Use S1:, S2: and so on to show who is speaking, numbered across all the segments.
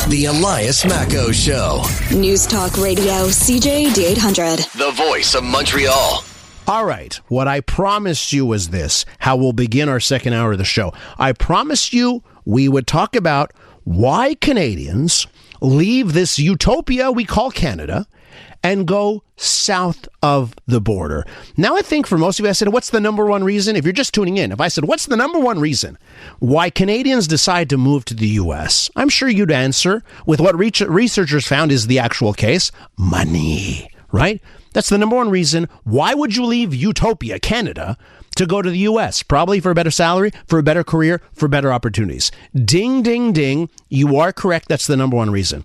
S1: The Elias Makos Show.
S2: News Talk Radio, CJAD 800.
S1: The voice of Montreal.
S3: All right, what I promised you was this, how we'll begin our second hour of the show. I promised you we would talk about why Canadians leave this utopia we call Canada and go south of the border. Now, I think for most of you, I said, what's the number one reason? If you're just tuning in, if I said, what's the number one reason why Canadians decide to move to the U.S.? I'm sure you'd answer with what researchers found is the actual case, money, right? That's the number one reason. Why would you leave Utopia, Canada, to go to the U.S.? Probably for a better salary, for a better career, for better opportunities. Ding, ding, ding. You are correct. That's the number one reason.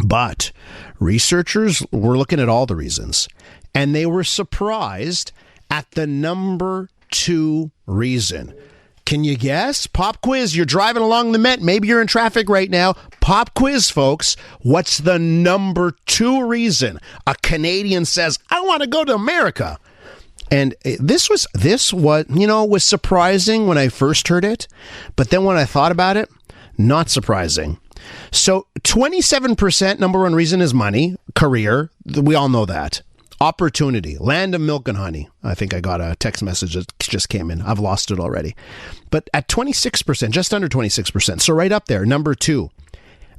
S3: But researchers were looking at all the reasons, and they were surprised at the number two reason. Can you guess? Pop quiz. You're driving along the Met. Maybe you're in traffic right now. Pop quiz, folks. What's the number two reason a Canadian says, I want to go to America? And this was surprising when I first heard it. But then when I thought about it, not surprising. So 27%, number one reason is money, career. We all know that. Opportunity, land of milk and honey. I think I got a text message that just came in. I've lost it already. But at 26%, just under 26%. So right up there, number two,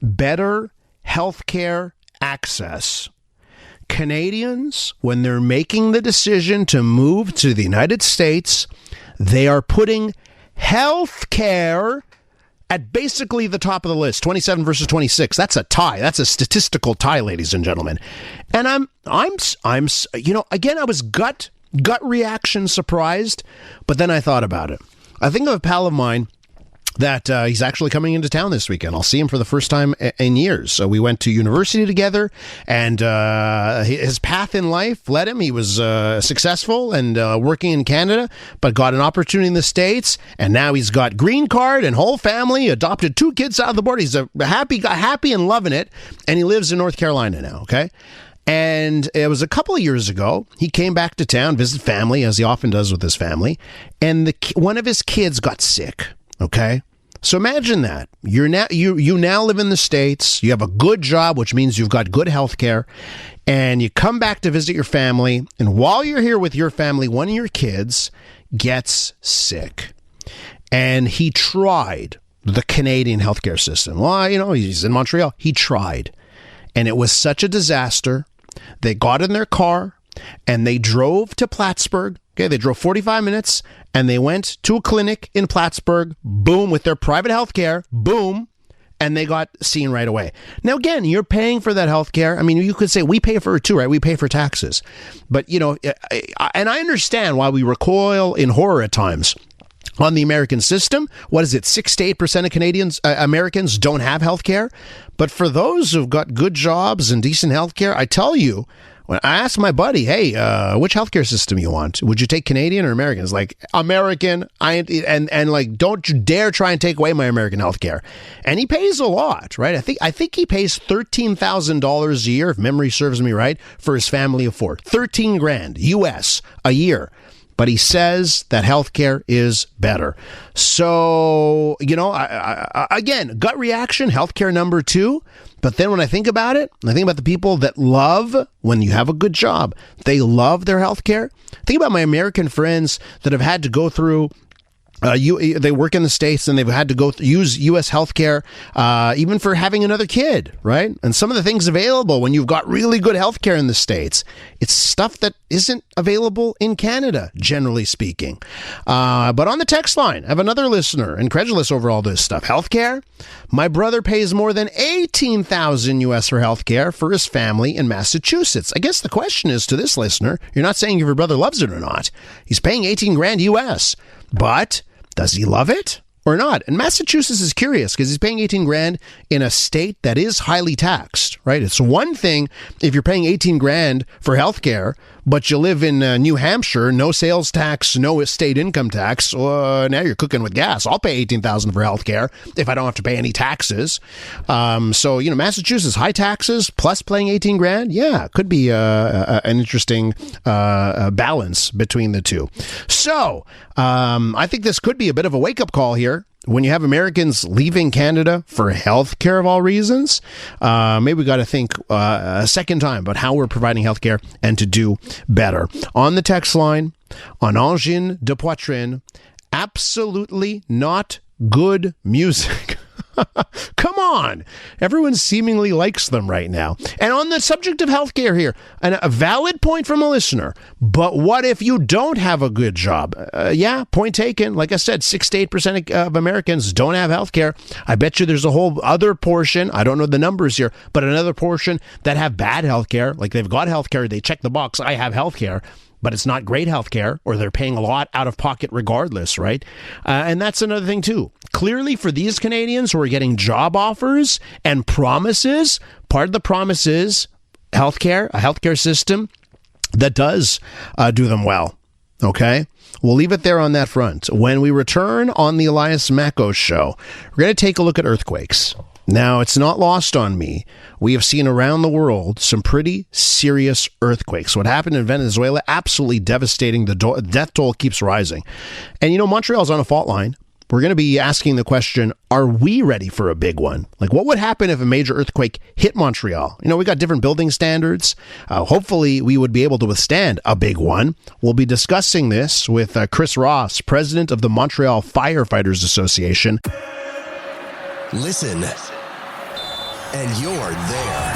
S3: better healthcare access. Canadians, when they're making the decision to move to the United States, they are putting healthcare at basically the top of the list. 27 versus 26. That's a tie. That's a statistical tie, ladies and gentlemen. And I'm again, I was gut reaction surprised, but then I thought about it. I think of a pal of mine that he's actually coming into town this weekend. I'll see him for the first time in years. So we went to university together, and his path in life led him. He was successful and working in Canada, but got an opportunity in the States, and now he's got green card and whole family, adopted 2 kids out of the border. He's a happy and loving it, and he lives in North Carolina now, okay? And it was a couple of years ago, he came back to town, visit family, as he often does with his family, and one of his kids got sick. Okay, so imagine that you now live in the States. You have a good job, which means you've got good health care, and you come back to visit your family. And while you're here with your family, one of your kids gets sick, and he tried the Canadian healthcare system. Well, he's in Montreal. He tried, and it was such a disaster. They got in their car and they drove to Plattsburgh. Okay, they drove 45 minutes and they went to a clinic in Plattsburgh, boom, with their private health care, boom, and they got seen right away. Now, again, you're paying for that health care. I mean, you could say we pay for it too, right? We pay for taxes. But, and I understand why we recoil in horror at times on the American system. What is it? 6 to 8% of Americans don't have health care. But for those who've got good jobs and decent health care, I tell you, when I asked my buddy, hey, which healthcare system you want? Would you take Canadian or American? It's like, American. And don't you dare try and take away my American healthcare. And he pays a lot, right? I think he pays $13,000 a year, if memory serves me right, for his family of 4. $13,000 US a year. But he says that healthcare is better. So, again, gut reaction, healthcare number 2. But then when I think about it, I think about the people that love, when you have a good job, they love their healthcare. Think about my American friends that have had to go through they work in the States and they've had to use U.S. healthcare, even for having another kid, right? And some of the things available when you've got really good healthcare in the States, it's stuff that isn't available in Canada, generally speaking. But on the text line, I have another listener, incredulous over all this stuff. Healthcare? My brother pays more than $18,000 US for healthcare for his family in Massachusetts. I guess the question is to this listener, you're not saying if your brother loves it or not. He's paying $18,000 US, but does he love it or not? And Massachusetts is curious because he's paying $18,000 in a state that is highly taxed, right? It's one thing if you're paying $18,000 for healthcare, but you live in New Hampshire, no sales tax, no state income tax. Now you're cooking with gas. I'll pay $18,000 for healthcare if I don't have to pay any taxes. So Massachusetts, high taxes plus paying $18,000. Yeah, could be an interesting balance between the two. So I think this could be a bit of a wake-up call here when you have Americans leaving Canada for healthcare of all reasons, maybe we got to think a second time about how we're providing healthcare and to do better. On the text line, on Angine de Poitrine, absolutely not good music. Come on. Everyone seemingly likes them right now. And on the subject of healthcare here, a valid point from a listener. But what if you don't have a good job? Yeah, point taken. Like I said, 6 to 8% of Americans don't have healthcare. I bet you there's a whole other portion, I don't know the numbers here, but another portion that have bad healthcare. Like they've got healthcare, they check the box, I have healthcare, but it's not great healthcare, or they're paying a lot out of pocket regardless, right? And that's another thing too. Clearly for these Canadians who are getting job offers and promises, part of the promise is healthcare, a healthcare system that does do them well. Okay? We'll leave it there on that front. When we return on the Elias Makos Show, we're going to take a look at earthquakes. Now, it's not lost on me. We have seen around the world some pretty serious earthquakes. What happened in Venezuela, absolutely devastating. The death toll keeps rising. And, you know, Montreal's on a fault line. We're going to be asking the question, are we ready for a big one? Like, what would happen if a major earthquake hit Montreal? You know, we got different building standards. Hopefully, we would be able to withstand a big one. We'll be discussing this with Chris Ross, president of the Montreal Firefighters Association.
S1: Listen, and you're there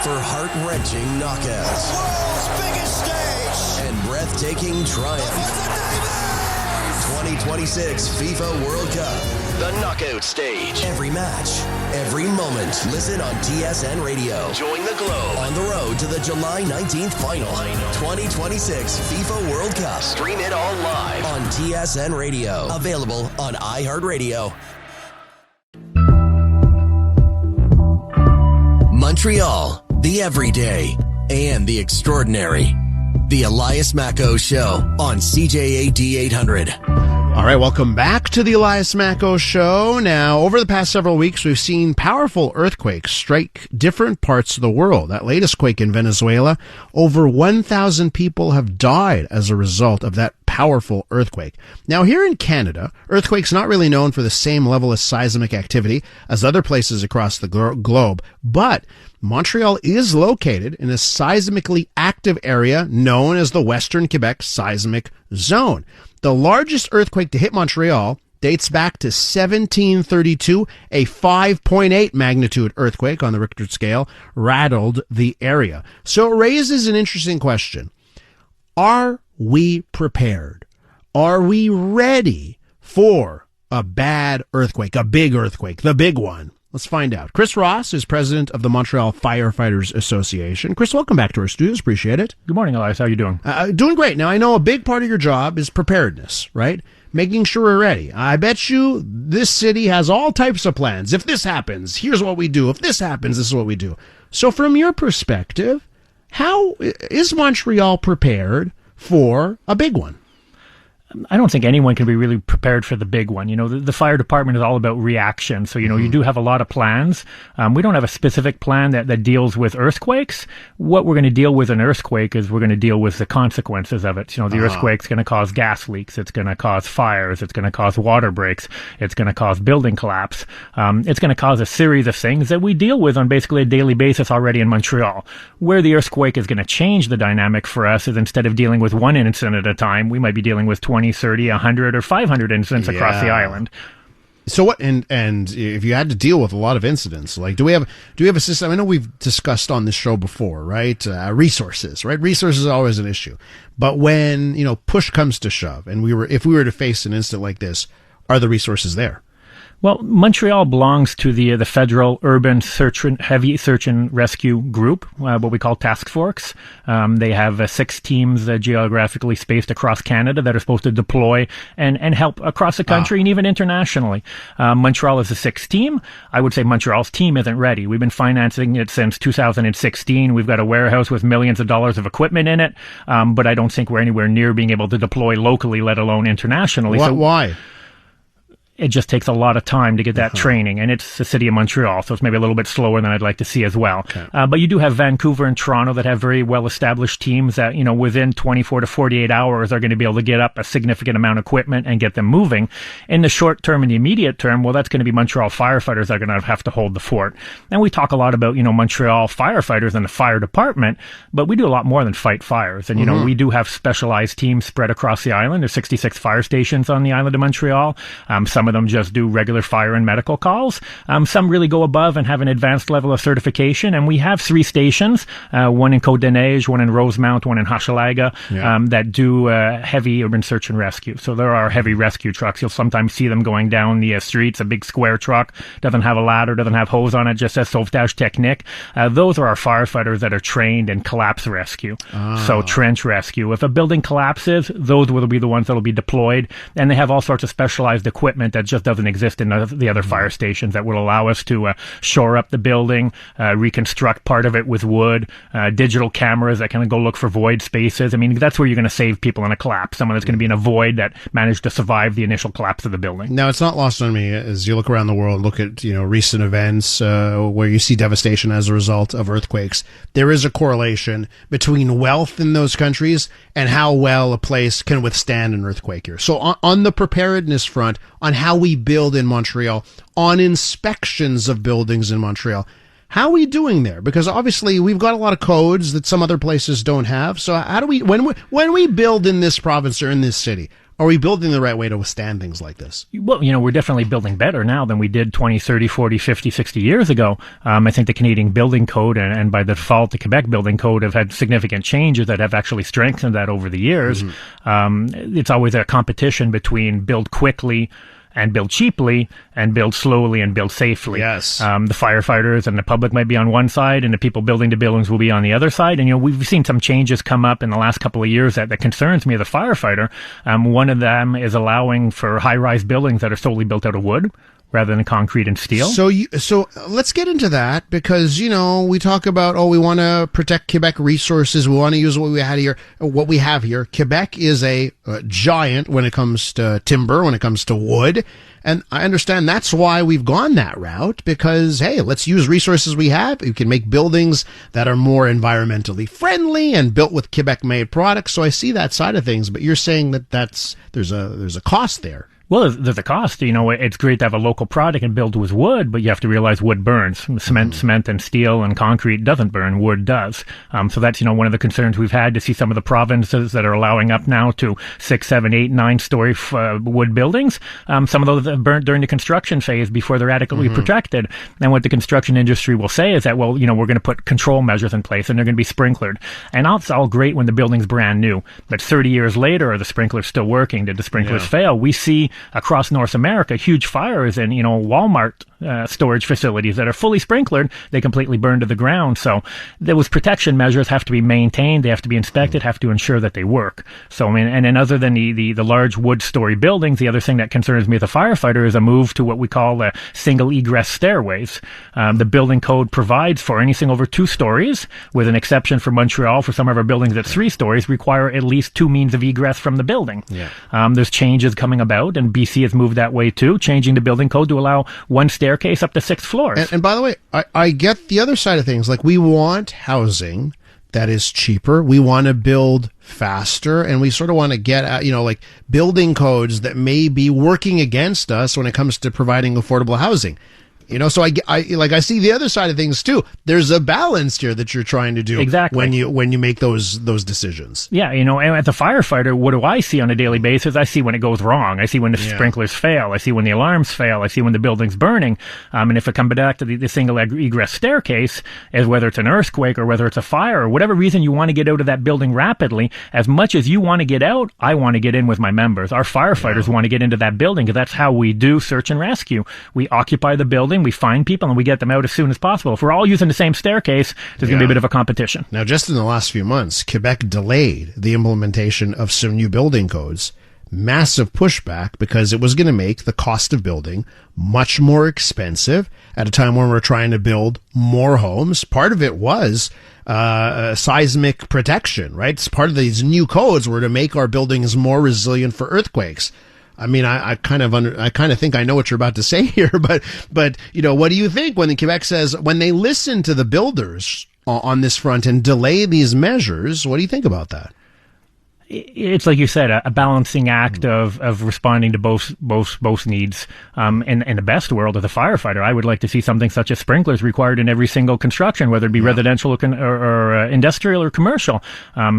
S1: for heart-wrenching knockouts,
S4: World's biggest stage,
S1: and breathtaking triumph. 2026 FIFA World Cup, the knockout stage. Every match, every moment. Listen on TSN Radio. Join the Globe on the road to the July 19th final. 2026 FIFA World Cup. Stream it all live on TSN Radio. Available on iHeartRadio. Montreal, the everyday and the extraordinary. The Elias Makos Show on CJAD 800.
S3: All right, welcome back to the Elias Makos Show. Now, over the past several weeks, we've seen powerful earthquakes strike different parts of the world. That latest quake in Venezuela, over 1,000 people have died as a result of that powerful earthquake. Now, here in Canada, earthquakes not really known for the same level of seismic activity as other places across the globe, but Montreal is located in a seismically active area known as the Western Quebec Seismic Zone. The largest earthquake to hit Montreal dates back to 1732. A 5.8 magnitude earthquake on the Richter scale rattled the area. So it raises an interesting question. Are we prepared? Are we ready for a bad earthquake, a big earthquake, the big one? Let's find out. Chris Ross is president of the Montreal Firefighters Association. Chris, welcome back to our studios. Appreciate it.
S5: Good morning, Elias. How are you doing?
S3: Doing great. Now, I know a big part of your job is preparedness, right? Making sure we're ready. I bet you this city has all types of plans. If this happens, here's what we do. If this happens, this is what we do. So from your perspective, how is Montreal prepared for a big one?
S5: I don't think anyone can be really prepared for the big one. You know, the fire department is all about reaction. So, you know, you do have a lot of plans. We don't have a specific plan that deals with earthquakes. What we're going to deal with an earthquake is we're going to deal with the consequences of it. You know, the earthquake's going to cause gas leaks. It's going to cause fires. It's going to cause water breaks. It's going to cause building collapse. It's going to cause a series of things that we deal with on basically a daily basis already in Montreal. Where the earthquake is going to change the dynamic for us is instead of dealing with one incident at a time, we might be dealing with 20, 30, 100, or 500 incidents across the island.
S3: So what? And if you had to deal with a lot of incidents, like do we have a system? I know we've discussed on this show before, right? Resources, right? Resources are always an issue. But when push comes to shove, and if we were to face an incident like this, are the resources there?
S5: Well, Montreal belongs to the federal urban heavy search and rescue group, what we call task force. They have 6 teams geographically spaced across Canada that are supposed to deploy and help across the country and even internationally. Montreal is the 6th team. I would say Montreal's team isn't ready. We've been financing it since 2016. We've got a warehouse with millions of dollars of equipment in it, but I don't think we're anywhere near being able to deploy locally, let alone internationally.
S3: Why?
S5: it just takes a lot of time to get that training. And it's the city of Montreal, so it's maybe a little bit slower than I'd like to see as well.
S3: Okay.
S5: But you do have Vancouver and Toronto that have very well-established teams that, within 24 to 48 hours are going to be able to get up a significant amount of equipment and get them moving. In the short term and the immediate term, well, that's going to be Montreal firefighters that are going to have to hold the fort. And we talk a lot about, Montreal firefighters and the fire department, but we do a lot more than fight fires. And, we do have specialized teams spread across the island. There's 66 fire stations on the island of Montreal. Some of them just do regular fire and medical calls. Some really go above and have an advanced level of certification. And we have 3 stations, one in Côte-des-Neiges, one in Rosemount, one in Hochelaga, that do heavy urban search and rescue. So there are heavy rescue trucks. You'll sometimes see them going down the streets, a big square truck, doesn't have a ladder, doesn't have hose on it, just says Sauvetage Technique. Those are our firefighters that are trained in collapse rescue. So trench rescue. If a building collapses, those will be the ones that will be deployed. And they have all sorts of specialized equipment that just doesn't exist in the other fire stations that will allow us to shore up the building, reconstruct part of it with wood, digital cameras that can go look for void spaces. I mean, that's where you're going to save people in a collapse. Someone that's going to be in a void that managed to survive the initial collapse of the building.
S3: Now, it's not lost on me as you look around the world, look at, recent events where you see devastation as a result of earthquakes. There is a correlation between wealth in those countries and how well a place can withstand an earthquake here. So on the preparedness front, on how we build in Montreal, on inspections of buildings in Montreal, how are we doing there? Because obviously we've got a lot of codes that some other places don't have. So how do we, when we build in this province or in this city, are we building the right way to withstand things like this?
S5: Well, we're definitely building better now than we did 20, 30, 40, 50, 60 years ago. I think the Canadian Building Code and by default the Quebec Building Code have had significant changes that have actually strengthened that over the years. It's always a competition between build quickly and build cheaply and build slowly and build safely.
S3: Yes.
S5: The firefighters and the public might be on one side and the people building the buildings will be on the other side. And, we've seen some changes come up in the last couple of years that concerns me as a firefighter. One of them is allowing for high-rise buildings that are solely built out of wood rather than concrete and steel.
S3: So let's get into that because, we talk about, we want to protect Quebec resources. We want to use what we have here. Quebec is a giant when it comes to timber, when it comes to wood. And I understand that's why we've gone that route because, hey, let's use resources we have. We can make buildings that are more environmentally friendly and built with Quebec-made products. So I see that side of things, but you're saying that there's a cost there.
S5: Well, there's a cost. It's great to have a local product and build with wood, but you have to realize wood burns. Cement and steel and concrete doesn't burn. Wood does. So that's, one of the concerns we've had to see some of the provinces that are allowing up now to 6, 7, 8, 9-story wood buildings. Some of those have burnt during the construction phase before they're adequately protected. And what the construction industry will say is that, we're going to put control measures in place and they're going to be sprinklered. And it's all great when the building's brand new. But 30 years later, are the sprinklers still working? Did the sprinklers fail? We see across North America huge fires in Walmart storage facilities that are fully sprinklered. They completely burn to the ground. So those protection measures have to be maintained. They have to be inspected, have to ensure that they work. So and then other than the large wood story buildings, the other thing that concerns me as a firefighter is a move to what we call single egress stairways. The building code provides for anything over 2 stories, with an exception for Montreal. For some of our buildings at 3 stories require at least 2 means of egress from the building. There's changes coming about, and BC has moved that way too, changing the building code to allow 1 staircase up to 6 floors.
S3: And by the way, I get the other side of things. Like, we want housing that is cheaper. We want to build faster, and we sort of want to get at, building codes that may be working against us when it comes to providing affordable housing. So I see the other side of things too. There's a balance here that you're trying to do
S5: exactly
S3: when you make those decisions.
S5: Yeah, and as a firefighter, what do I see on a daily basis? I see when it goes wrong. I see when the sprinklers fail. I see when the alarms fail. I see when the building's burning. And if it comes back to the single egress staircase, as whether it's an earthquake or whether it's a fire or whatever reason you want to get out of that building rapidly, as much as you want to get out, I want to get in with my members. Our firefighters want to get into that building because that's how we do search and rescue. We occupy the building. We find people and we get them out as soon as possible. If we're all using the same staircase, there's going to be a bit of a competition.
S3: Now, just in the last few months, Quebec delayed the implementation of some new building codes. Massive pushback because it was going to make the cost of building much more expensive at a time when we're trying to build more homes. Part of it was seismic protection, right? It's part of these new codes were to make our buildings more resilient for earthquakes. I mean, I kind of think I know what you're about to say here, but what do you think when Quebec says, when they listen to the builders on this front and delay these measures, what do you think about that?
S5: It's like you said, a balancing act of responding to both needs. In the best world of the firefighter, I would like to see something such as sprinklers required in every single construction, whether it be residential or industrial or commercial.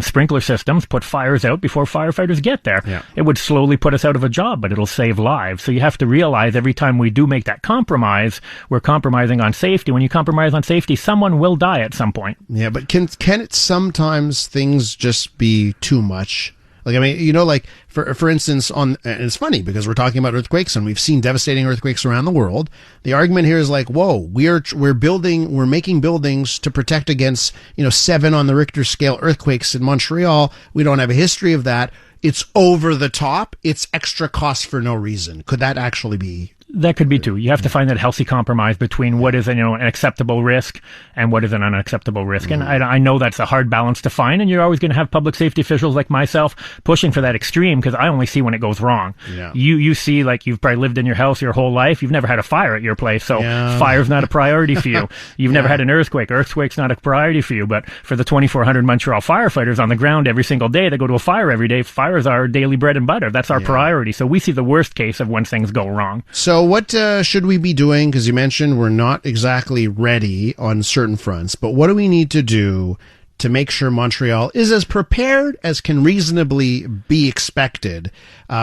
S5: Sprinkler systems put fires out before firefighters get there. Yeah. It would slowly put us out of a job, but it'll save lives. So you have to realize every time we do make that compromise, we're compromising on safety. When you compromise on safety, someone will die at some point.
S3: Yeah, but can it sometimes things just be too much? Like, I mean, like for instance, and it's funny because we're talking about earthquakes and we've seen devastating earthquakes around the world. The argument here is like, whoa, we're making buildings to protect against, 7 on the Richter scale earthquakes in Montreal. We don't have a history of that. It's over the top. It's extra cost for no reason. Could that actually be?
S5: That could be too. You have to find that healthy compromise between what is an acceptable risk and what is an unacceptable risk. And I know that's a hard balance to find, and you're always going to have public safety officials like myself pushing for that extreme because I only see when it goes wrong. Yeah. You see, like, you've probably lived in your house your whole life. You've never had a fire at your place, so fire's not a priority for you. You've never had an earthquake. Earthquake's not a priority for you. But for the 2,400 Montreal firefighters on the ground every single day that go to a fire every day, fires are daily bread and butter. That's our priority. So we see the worst case of when things go wrong.
S3: So what should we be doing? Because you mentioned we're not exactly ready on certain fronts, but what do we need to do to make sure Montreal is as prepared as can reasonably be expected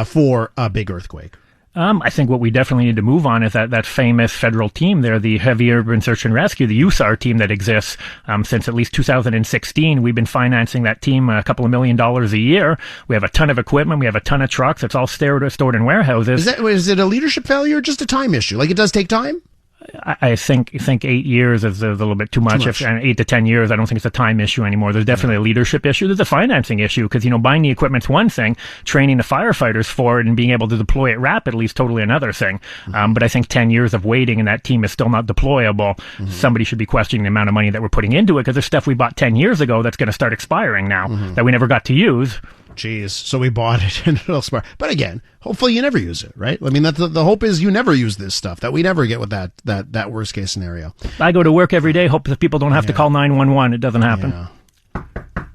S3: for a big earthquake?
S5: I think what we definitely need to move on is that famous federal team there, the Heavy Urban Search and Rescue, the USAR team that exists since at least 2016. We've been financing that team a couple of $1 million a year. We have a ton of equipment. We have a ton of trucks. It's all stored in warehouses.
S3: Is it a leadership failure or just a time issue? Like, it does take time?
S5: I think 8 years is a little bit too much. If 8 to 10 years, I don't think it's a time issue anymore. There's definitely a leadership issue. There's a financing issue because, buying the equipment's one thing. Training the firefighters for it and being able to deploy it rapidly is totally another thing. But I think 10 years of waiting and that team is still not deployable. Somebody should be questioning the amount of money that we're putting into it because there's stuff we bought 10 years ago that's going to start expiring now that we never got to use.
S3: Jeez. So we bought it and it'll expire. But again, hopefully you never use it, right? I mean, the hope is you never use this stuff, that we never get with that worst case scenario.
S5: I go to work every day, hope that people don't have to call 911. It doesn't happen.
S3: Yeah.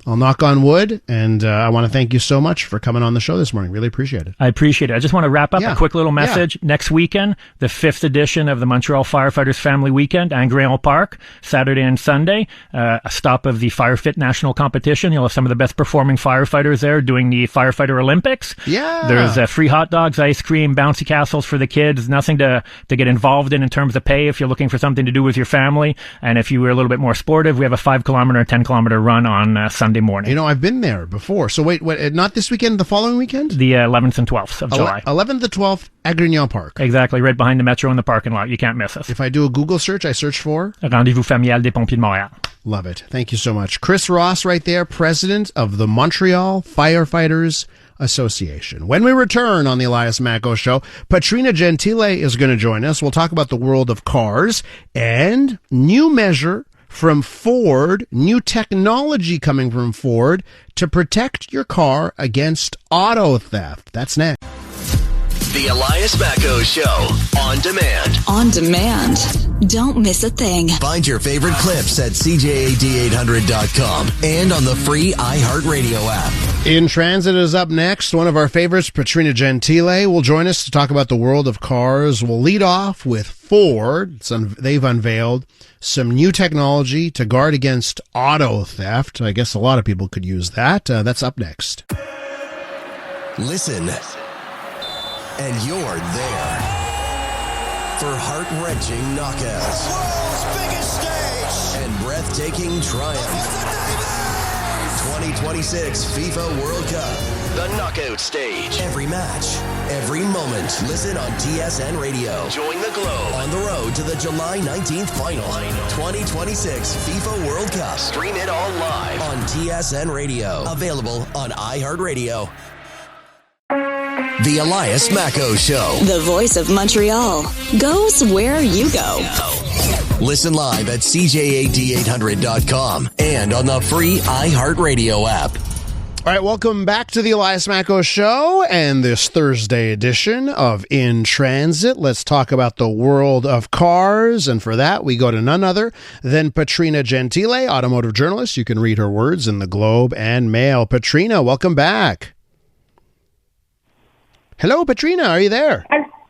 S3: I'll knock on wood, and I want to thank you so much for coming on the show this morning. Really appreciate it.
S5: I appreciate it. I just want to wrap up a quick little message. Next weekend, the 5th edition of the Montreal Firefighters Family Weekend, Angréon Park, Saturday and Sunday, a stop of the FireFit National Competition. You'll have some of the best performing firefighters there doing the Firefighter Olympics.
S3: Yeah.
S5: There's free hot dogs, ice cream, bouncy castles for the kids. Nothing to get involved in terms of pay if you're looking for something to do with your family. And if you were a little bit more sportive, we have a 5-kilometer, 10-kilometer run on Sunday morning.
S3: I've been there before. So wait, not this weekend, the following weekend?
S5: The 11th and 12th of July.
S3: 11th to 12th, Angréon Park.
S5: Exactly, right behind the metro in the parking lot. You can't miss us.
S3: If I do a Google search, I search for?
S5: Rendez-vous familial des pompiers de Montréal.
S3: Love it. Thank you so much. Chris Ross right there, president of the Montreal Firefighters Association. When we return on the Elias Makos Show, Petrina Gentile is going to join us. We'll talk about the world of cars and new measure from Ford, new technology coming from Ford to protect your car against auto theft. That's next.
S1: The Elias Makos Show, on demand.
S2: On demand. Don't miss a thing.
S1: Find your favorite clips at CJAD800.com and on the free iHeartRadio app.
S3: In Transit is up next. One of our favorites, Petrina Gentile, will join us to talk about the world of cars. We'll lead off with Ford. They've unveiled some new technology to guard against auto theft. I guess a lot of people could use that. That's up next.
S1: Listen, and you're there for heart-wrenching knockouts.
S4: The world's biggest stage.
S1: And breathtaking triumph. 2026 FIFA World Cup. The knockout stage. Every match, every moment. Listen on TSN Radio. Join the globe on the road to the July 19th final. 2026 FIFA World Cup. Stream it all live on TSN Radio. Available on iHeartRadio. The Elias Makos Show.
S2: The voice of Montreal goes where you go.
S1: Listen live at CJAD800.com and on the free iHeartRadio app.
S3: All right, welcome back to the Elias Makos Show and this Thursday edition of In Transit. Let's talk about the world of cars, and for that, we go to none other than Petrina Gentile, automotive journalist. You can read her words in the Globe and Mail. Petrina, welcome back. Hello, Petrina, are you there?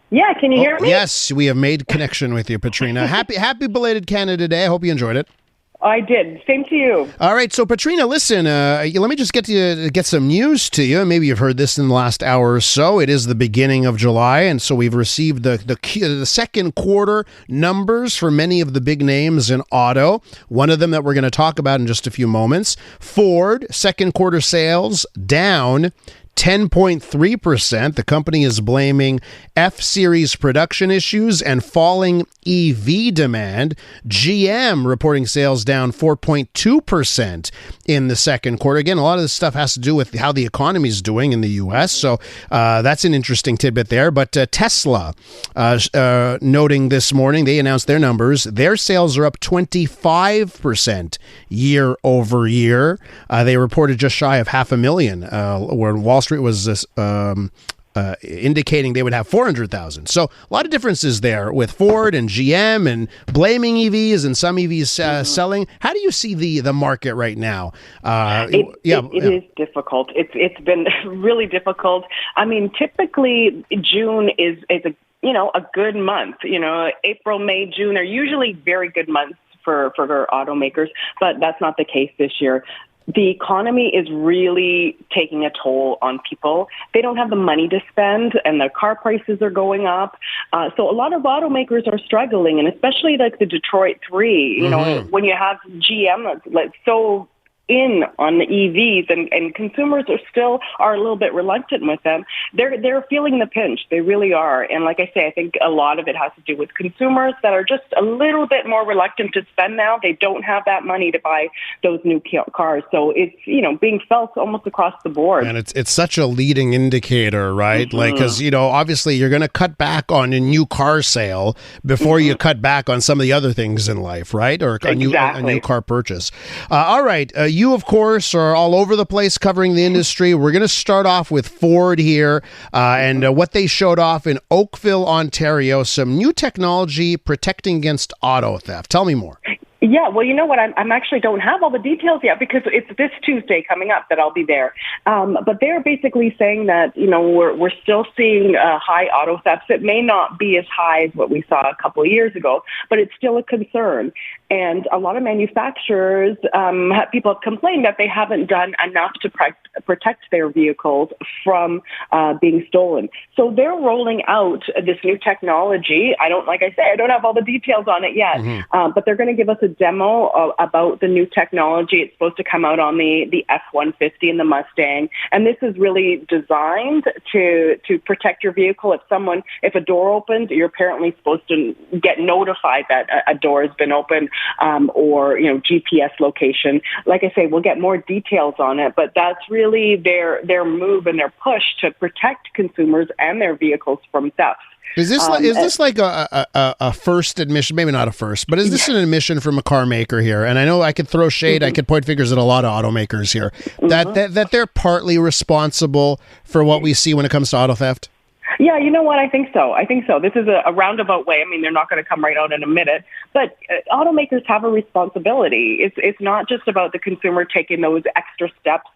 S6: Yeah, can you hear me?
S3: Yes, we have made connection with you, Petrina. Happy belated Canada Day. I hope you enjoyed it.
S6: I did. Same to you.
S3: All right, so Petrina, listen, let me just get some news to you. Maybe you've heard this in the last hour or so. It is the beginning of July, and so we've received the second quarter numbers for many of the big names in auto. One of them that we're going to talk about in just a few moments. Ford, second quarter sales down 10.3%. The company is blaming F-Series production issues and falling EV demand. GM reporting sales down 4.2% in the second quarter. Again, a lot of this stuff has to do with how the economy is doing in the U.S., so that's an interesting tidbit there. But Tesla, noting this morning, they announced their numbers. Their sales are up 25% year over year. They reported just shy of 500,000, where Wall Street was indicating they would have 400,000. So a lot of differences there with Ford and GM and blaming EVs and some EVs selling. How do you see the market right now?
S6: It is difficult. It's been really difficult. I mean, typically June is a good month. April, May, June are usually very good months for automakers, but that's not the case this year. The economy is really taking a toll on people. They don't have the money to spend, and the car prices are going up. So a lot of automakers are struggling, and especially like the Detroit 3. When you have GM that's so in on the EVs and consumers are a little bit reluctant with them. They're feeling the pinch. They really are. And like I say, I think a lot of it has to do with consumers that are just a little bit more reluctant to spend now. They don't have that money to buy those new cars. So it's, being felt almost across the board.
S3: And it's such a leading indicator, right? Mm-hmm. Like, because, obviously you're going to cut back on a new car sale before you cut back on some of the other things in life, right? Or a new car purchase. All right. You, of course, are all over the place covering the industry. We're going to start off with Ford here and what they showed off in Oakville, Ontario, some new technology protecting against auto theft. Tell me more.
S6: Yeah, well, you know what? I'm actually don't have all the details yet because it's this Tuesday coming up that I'll be there. But they're basically saying that, we're still seeing high auto thefts. It may not be as high as what we saw a couple of years ago, but it's still a concern. And a lot of manufacturers, people have complained that they haven't done enough to protect their vehicles from being stolen. So they're rolling out this new technology. I don't have all the details on it yet, but they're going to give us a demo about the new technology. It's supposed to come out on the F-150 and the Mustang. And this is really designed to protect your vehicle. If a door opens, you're apparently supposed to get notified that a door has been opened. Or GPS location. Like I say, we'll get more details on it, but that's really their move and their push to protect consumers and their vehicles from theft.
S3: Is this like a first admission? Maybe not a first, but is this an admission from a car maker here? And I know I could throw shade. I could point fingers at a lot of automakers here that they're partly responsible for what we see when it comes to auto theft.
S6: Yeah, you know what? I think so. This is a roundabout way. I mean, they're not going to come right out and admit it, but automakers have a responsibility. It's not just about the consumer taking those extra steps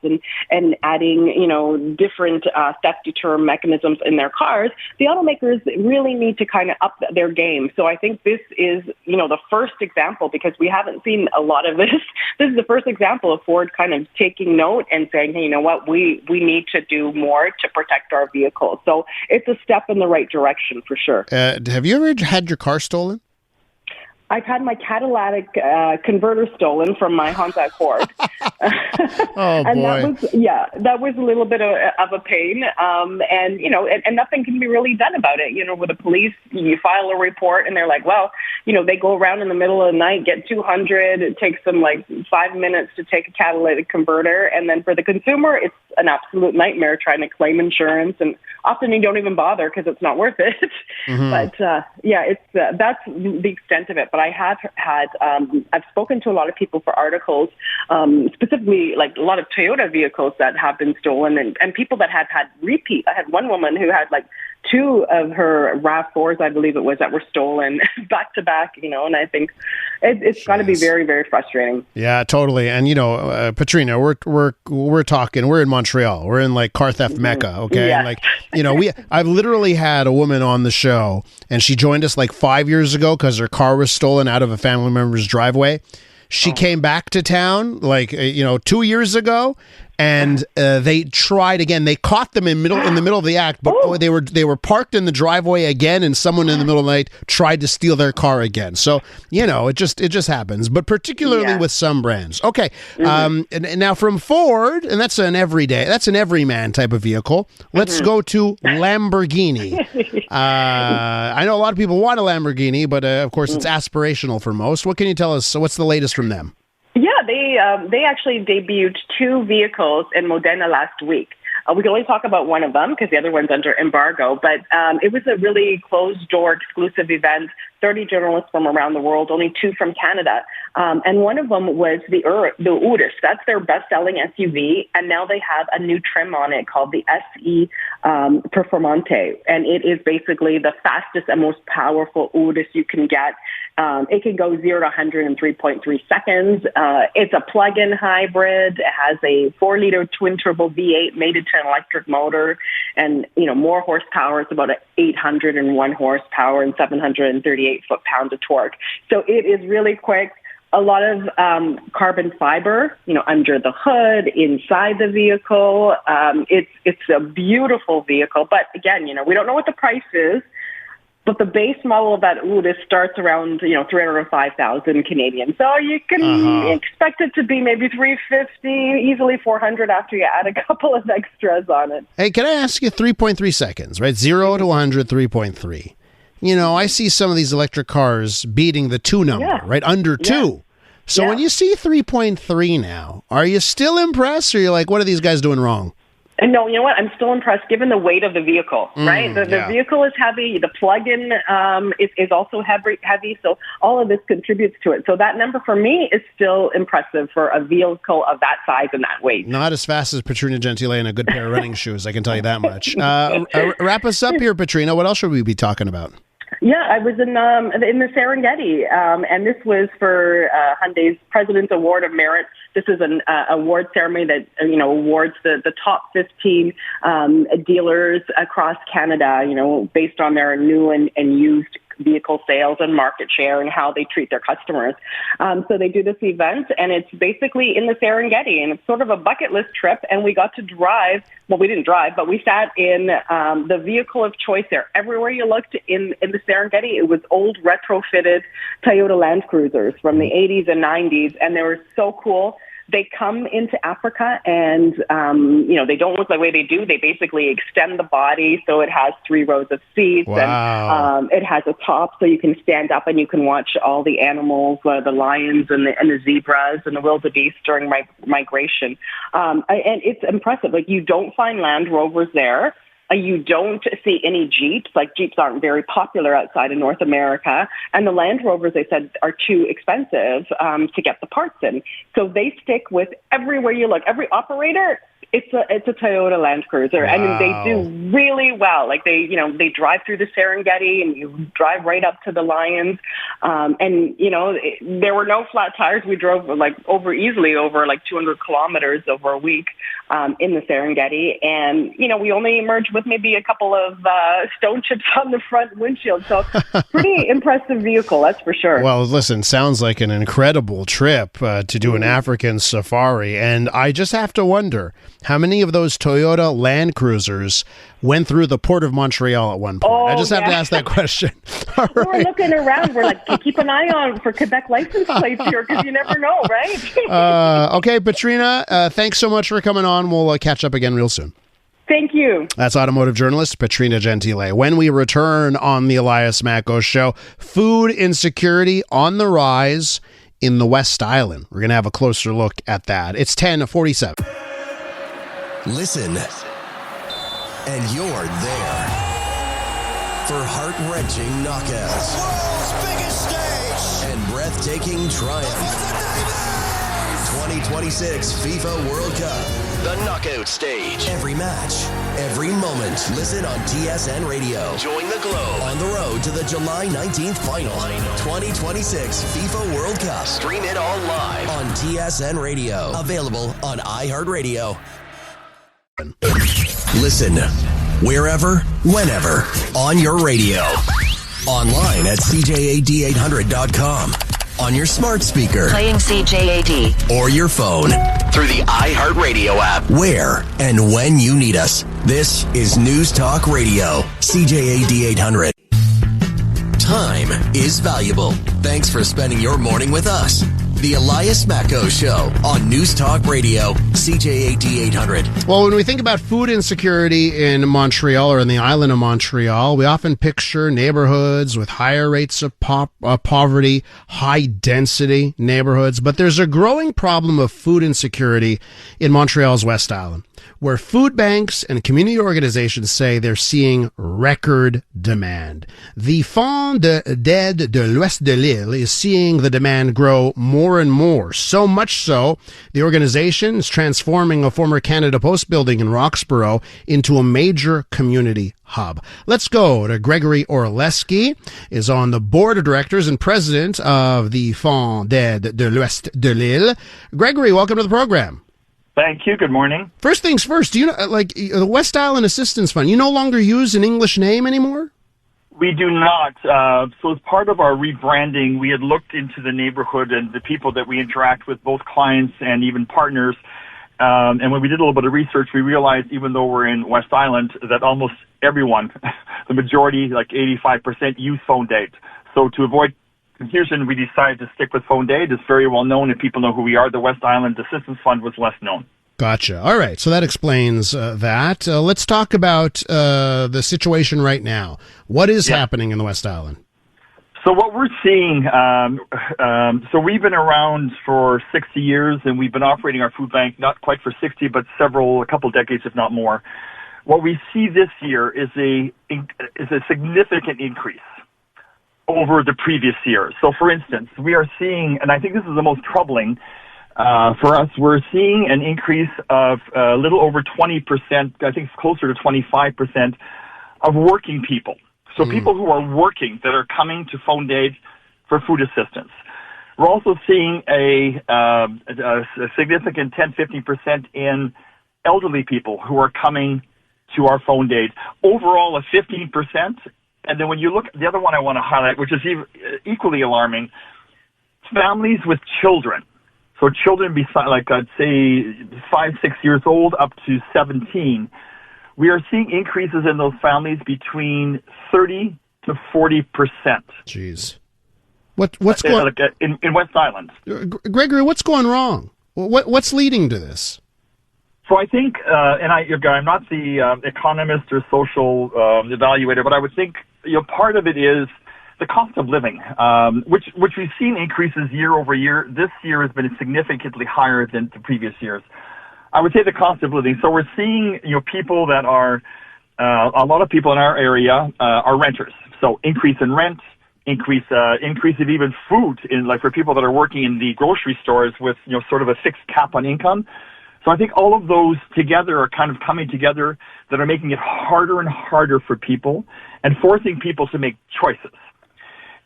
S6: and adding, different theft deterrent mechanisms in their cars. The automakers really need to kind of up their game. So I think this is, the first example, because we haven't seen a lot of this. This is the first example of Ford kind of taking note and saying, hey, you know what? We need to do more to protect our vehicles. So it's a step in the right direction for sure.
S3: Have you ever had your car stolen?
S6: I've had my catalytic converter stolen from my Honda Accord.
S3: Oh,
S6: and
S3: boy.
S6: that was a little bit of a pain. And nothing can be really done about it. With the police, you file a report and they're like, well, they go around in the middle of the night, get 200. It takes them like 5 minutes to take a catalytic converter. And then for the consumer, it's an absolute nightmare trying to claim insurance. And often you don't even bother because it's not worth it. Mm-hmm. But it's that's the extent of it. But but I have had, I've spoken to a lot of people for articles, specifically like a lot of Toyota vehicles that have been stolen and people that have had repeat. I had one woman who had like 2 of her RAV4s, I believe it was, that were stolen back to back, and I think it's got to be very, very frustrating.
S3: Yeah, totally. And, Petrina, we're talking, we're in Montreal. We're in like car theft Mecca, okay?
S6: Yeah.
S3: Like, I've literally had a woman on the show and she joined us like 5 years ago because her car was stolen out of a family member's driveway. She came back to town like, 2 years ago. And they tried again. They caught them in the middle of the act, but they were parked in the driveway again, and someone in the middle of the night tried to steal their car again. So it just happens, but particularly with some brands. Okay, and now from Ford, and that's an everyman type of vehicle. Let's go to Lamborghini. I know a lot of people want a Lamborghini, but of course it's aspirational for most. What can you tell us? So what's the latest from them?
S6: Yeah, they actually debuted 2 vehicles in Modena last week. We can only talk about one of them because the other one's under embargo, but it was a really closed-door exclusive event, 30 journalists from around the world, only 2 from Canada. And one of them was the Urus. That's their best-selling SUV, and now they have a new trim on it called the SE Performante, and it is basically the fastest and most powerful Urus you can get. It can go 0 to 100 in 3.3 seconds. It's a plug-in hybrid. It has a 4-liter twin-turbo V8 mated to an electric motor, and more horsepower. It's about 801 horsepower and 738 foot-pounds of torque. So it is really quick. A lot of carbon fiber, under the hood, inside the vehicle. It's a beautiful vehicle, but again, we don't know what the price is. But the base model of that Urus starts around, 305,000 Canadian. So you can expect it to be maybe 350, easily 400 after you add a couple of extras on it.
S3: Hey, can I ask you 3.3 seconds, right? 0 to 100, 3.3. I see some of these electric cars beating the 2 number, right? Under 2. So when you see 3.3 now, are you still impressed, or you're like, what are these guys doing wrong?
S6: And no, you know what? I'm still impressed given the weight of the vehicle, right? The vehicle is heavy. The plug-in is also heavy. So all of this contributes to it. So that number for me is still impressive for a vehicle of that size and that weight.
S3: Not as fast as Petrina Gentile in a good pair of running shoes, I can tell you that much. Wrap us up here, Petrina. What else should we be talking about?
S6: Yeah, I was in the Serengeti, and this was for Hyundai's President's Award of Merit. This is an award ceremony that awards the top 15 dealers across Canada, based on their new and used vehicle sales and market share and how they treat their customers. So they do this event, and it's basically in the Serengeti, and it's sort of a bucket list trip, and we got to drive. Well, we didn't drive, but we sat in the vehicle of choice there. Everywhere you looked in the Serengeti, it was old retrofitted Toyota Land Cruisers from the 80s and 90s, and they were so cool. They come into Africa and, they don't look the way they do. They basically extend the body so it has 3 rows of seats.
S3: Wow.
S6: And it has a top so you can stand up and you can watch all the animals, the lions and the zebras and the wildebeest during migration. And it's impressive. Like, you don't find Land Rovers there. You don't see any Jeeps. Like, Jeeps aren't very popular outside of North America. And the Land Rovers, they said, are too expensive to get the parts in. So they stick with everywhere you look. Every operator, it's a Toyota Land Cruiser.
S3: Wow.
S6: I mean, they do really well. Like, they drive through the Serengeti and you drive right up to the lions. There were no flat tires. We drove easily over 200 kilometers over a week in the Serengeti. And, we only emerged with maybe a couple of stone chips on the front windshield. So pretty impressive vehicle, that's for sure.
S3: Well, listen, sounds like an incredible trip to do an African safari. And I just have to wonder, how many of those Toyota Land Cruisers went through the port of Montreal at one point? I just have to ask that question.
S6: We're looking around. We're like, keep an eye on for Quebec license plates here because you never know, right?
S3: Okay, Petrina, thanks so much for coming on. We'll catch up again real soon.
S6: Thank you.
S3: That's automotive journalist Petrina Gentile. When we return on the Elias Makos Show, food insecurity on the rise in the West Island. We're going to have a closer look at that. It's 10:47.
S1: Listen, and you're there for heart-wrenching knockouts
S4: World's biggest stage.
S1: and breathtaking triumph. 2026 FIFA World Cup. The knockout stage. Every match, every moment. Listen on TSN Radio. Join the globe on the road to the July 19th final. 2026 FIFA World Cup. Stream it all live on TSN Radio. Available on iHeartRadio. Listen wherever, whenever, on your radio. Online at CJAD800.com. On your smart speaker.
S2: Playing CJAD.
S1: Or your phone. Through the iHeartRadio app. Where and when you need us. This is News Talk Radio. CJAD 800. Time is valuable. Thanks for spending your morning with us. The Elias Makos Show on News Talk Radio, CJAD 800.
S3: Well, when we think about food insecurity in Montreal or in the island of Montreal, we often picture neighborhoods with higher rates of poverty, high-density neighborhoods. But there's a growing problem of food insecurity in Montreal's West Island, where food banks and community organizations say they're seeing record demand. The Fonds d'aide de l'Ouest de l'île is seeing the demand grow more and more. So much so, the organization is transforming a former Canada Post building in Roxborough into a major community hub. Let's go to Gregorey Orleski, is on the board of directors and president of the Fonds d'aide de l'Ouest de l'île. Gregorey, welcome to the program.
S7: Thank you. Good morning.
S3: First things first, do you know, like the West Island Assistance Fund, you no longer use an English name anymore?
S7: We do not. So as part of our rebranding, we had looked into the neighborhood and the people that we interact with, both clients and even partners. And when we did a little bit of research, we realized even though we're in West Island, that almost everyone, the majority, like 85%, use Phone Aid. So to avoid confusion, we decided to stick with Phone Aid. It's very well known and people know who we are. The West Island Assistance Fund was less known.
S3: Gotcha. All right. So that explains that. Let's talk about the situation right now. What is happening in the West Island?
S7: So what we're seeing, so we've been around for 60 years and we've been operating our food bank, not quite for 60, but a couple decades, if not more. What we see this year is a significant increase over the previous year. So for instance, we are seeing, and I think this is the most troubling, for us, we're seeing an increase of a little over 20%, I think it's closer to 25% of working people. So people who are working that are coming to Phone Aid for food assistance. We're also seeing a significant 10-15% in elderly people who are coming to our Phone Aid. Overall, a 15%. And then when you look, the other one I want to highlight, which is equally alarming, families with children. So children, like I'd say 5, 6 years old up to 17, we are seeing increases in those families between 30 to 40%.
S3: Jeez. What's going
S7: in West Island?
S3: Gregorey, what's going wrong? What's leading to this?
S7: So I think, I'm not the economist or social evaluator, but I would think part of it is the cost of living, which we've seen increases year over year. This year has been significantly higher than the previous years. I would say the cost of living. So we're seeing, people that are, a lot of people in our area are renters. So increase in rent, increase of even food for people that are working in the grocery stores with, sort of a fixed cap on income. So I think all of those together are kind of coming together that are making it harder and harder for people and forcing people to make choices.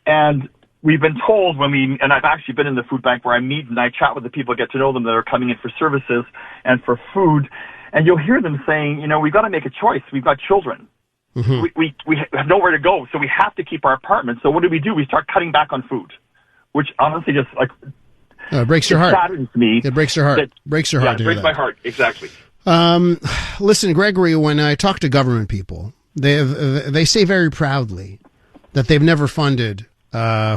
S7: And we've been told and I've actually been in the food bank where I meet and I chat with the people, get to know them that are coming in for services and for food. And you'll hear them saying, we've got to make a choice. We've got children. Mm-hmm. We have nowhere to go. So we have to keep our apartments. So what do? We start cutting back on food, which honestly just
S3: breaks your heart.
S7: Saddens me.
S3: It breaks your heart. Breaks your heart.
S7: Yeah, it breaks my heart. Exactly.
S3: Listen, Gregorey, when I talk to government people, they say very proudly that they've never funded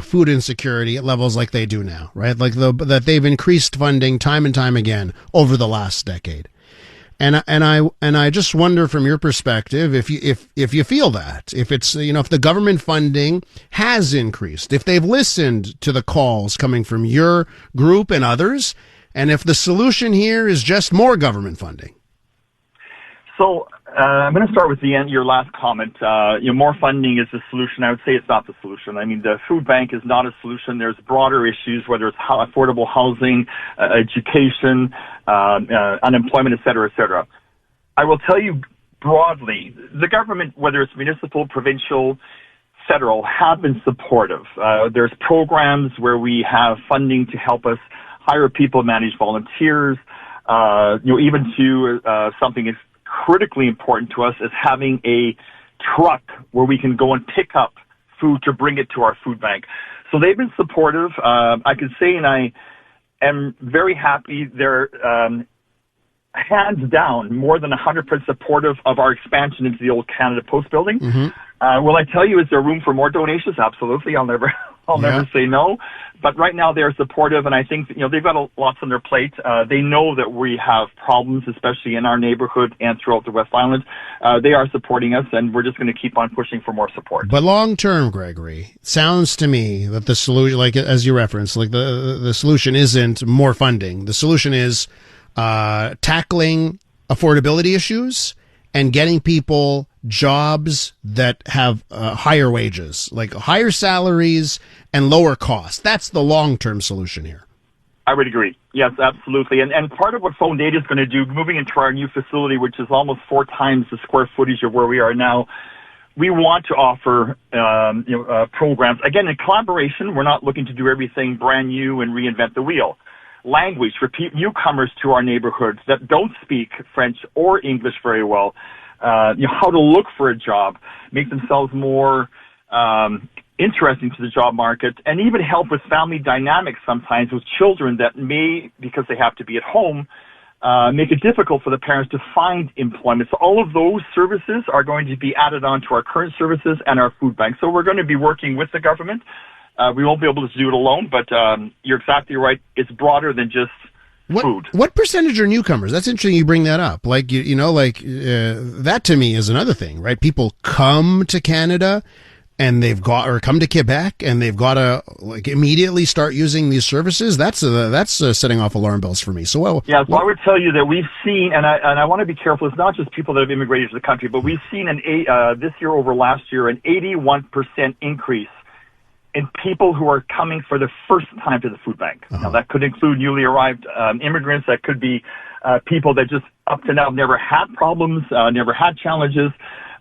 S3: food insecurity at levels like they do now, right? Like that they've increased funding time and time again over the last decade. And I just wonder from your perspective if you feel that, if it's, if the government funding has increased, if they've listened to the calls coming from your group and others, and if the solution here is just more government funding.
S7: So I'm going to start with your last comment. More funding is the solution. I would say it's not the solution. I mean, the food bank is not a solution. There's broader issues, whether it's affordable housing, education, unemployment, et cetera, et cetera. I will tell you broadly, the government, whether it's municipal, provincial, federal, have been supportive. There's programs where we have funding to help us hire people, manage volunteers, even to something that's critically important to us is having a truck where we can go and pick up food to bring it to our food bank. So they've been supportive. I can say, and I am very happy, they're hands down more than 100% supportive of our expansion into the old Canada Post building. Mm-hmm. Will I tell you, is there room for more donations? Absolutely. I'll never say no. But right now they're supportive, and I think they've got lots on their plate. They know that we have problems, especially in our neighborhood and throughout the West Island. They are supporting us, and we're just going to keep on pushing for more support.
S3: But long term, Gregorey, sounds to me that the solution, like as you referenced, like the solution isn't more funding. The solution is tackling affordability issues and getting people jobs that have higher wages, like higher salaries and lower costs. That's the long-term solution here.
S7: I would agree. Yes, absolutely. And part of what Phone Data is going to do, moving into our new facility, which is almost 4 times the square footage of where we are now, we want to offer programs. Again, in collaboration, we're not looking to do everything brand new and reinvent the wheel. Language for newcomers to our neighborhoods that don't speak French or English very well, how to look for a job, make themselves more interesting to the job market, and even help with family dynamics sometimes with children that may, because they have to be at home, make it difficult for the parents to find employment. So all of those services are going to be added on to our current services and our food bank. So we're going to be working with the government. We won't be able to do it alone, but you're exactly right. It's broader than just food.
S3: What percentage are newcomers? That's interesting you bring that up. Like, that to me is another thing, right? People come to Canada and or come to Quebec and they've got to immediately start using these services. That's setting off alarm bells for me. So,
S7: I would tell you that we've seen, and I want to be careful, it's not just people that have immigrated to the country, but we've seen this year over last year, an 81% increase in people who are coming for the first time to the food bank. Uh-huh. Now, that could include newly arrived immigrants. That could be people that just up to now never had problems, never had challenges.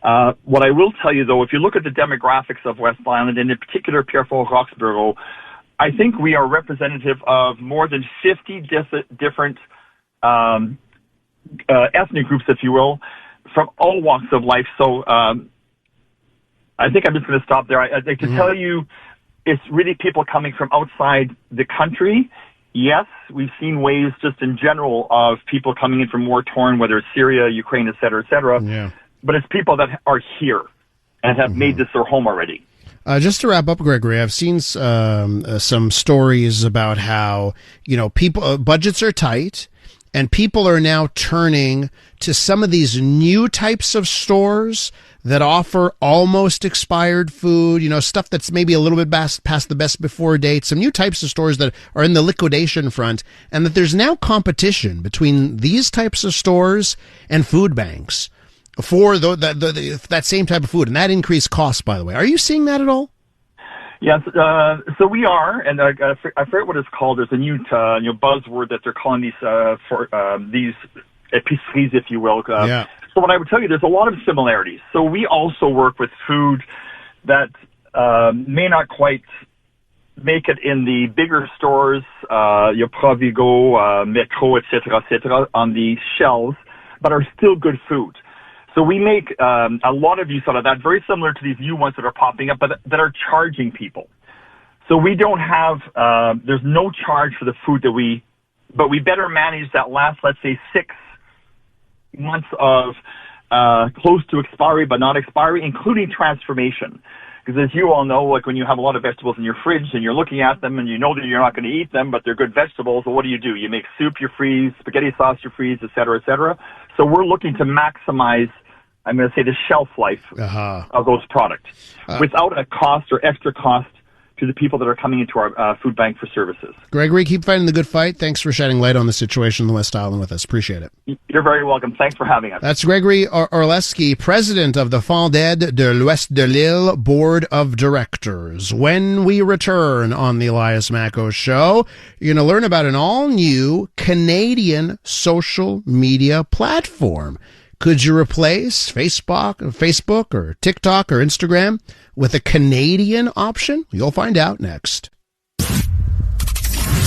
S7: What I will tell you, though, if you look at the demographics of West Island, and in particular Pierrefonds Roxborough, I think we are representative of more than 50 different ethnic groups, if you will, from all walks of life. So I think I'm just going to stop there. I'd like to tell you, it's really people coming from outside the country. Yes, we've seen waves just in general of people coming in from war-torn, whether it's Syria, Ukraine, et cetera, et cetera. Yeah. But it's people that are here and have made this their home already.
S3: Just to wrap up, Gregorey, I've seen some stories about how, people budgets are tight and people are now turning to some of these new types of stores that offer almost expired food, stuff that's maybe a little bit past the best before date, some new types of stores that are in the liquidation front, and that there's now competition between these types of stores and food banks for that same type of food, and that increased costs, by the way. Are you seeing that at all?
S7: Yes, so we are, and I forget what it's called. There's a new buzzword that they're calling these épiceries, if you will. So what I would tell you, there's a lot of similarities. So we also work with food that may not quite make it in the bigger stores, Provigo, Metro, et cetera, on the shelves, but are still good food. So we make a lot of use out of that, very similar to these new ones that are popping up, but that are charging people. So we don't have, there's no charge for the food but we better manage that last, let's say, 6 months of close to expiry but not expiry, including transformation. Because as you all know, like when you have a lot of vegetables in your fridge and you're looking at them and you know that you're not going to eat them, but they're good vegetables, well, what do? You make soup, you freeze, spaghetti sauce, you freeze, et cetera, et cetera. So we're looking to maximize, I'm going to say, the shelf life of those products without a cost or extra cost to the people that are coming into our food bank for services.
S3: Gregorey, keep fighting the good fight. Thanks for shedding light on the situation in the West Island with us. Appreciate it.
S7: You're very welcome. Thanks for having us.
S3: That's Gregorey Orleski, president of the Fonds d'aide de l'Ouest de l'Île Board of Directors. When we return on the Elias Makos Show, you're going to learn about an all-new Canadian social media platform. Could you replace Facebook or TikTok or Instagram with a Canadian option? You'll find out next.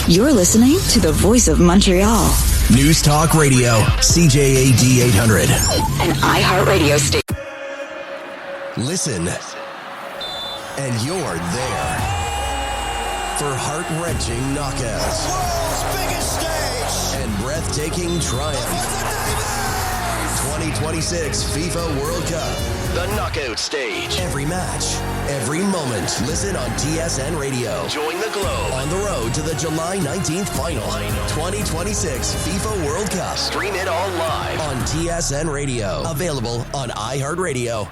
S2: You're listening to the Voice of Montreal.
S1: News Talk Radio, CJAD 800.
S2: An iHeartRadio station.
S1: Listen, and you're there for heart-wrenching knockouts
S4: World's biggest stage.
S1: and breathtaking triumph. 2026 FIFA World Cup, the knockout stage. Every match, every moment. Listen on TSN Radio. Join the Globe on the road to the July 19th final. 2026 FIFA World Cup. Stream it all live on TSN Radio. Available on iHeartRadio.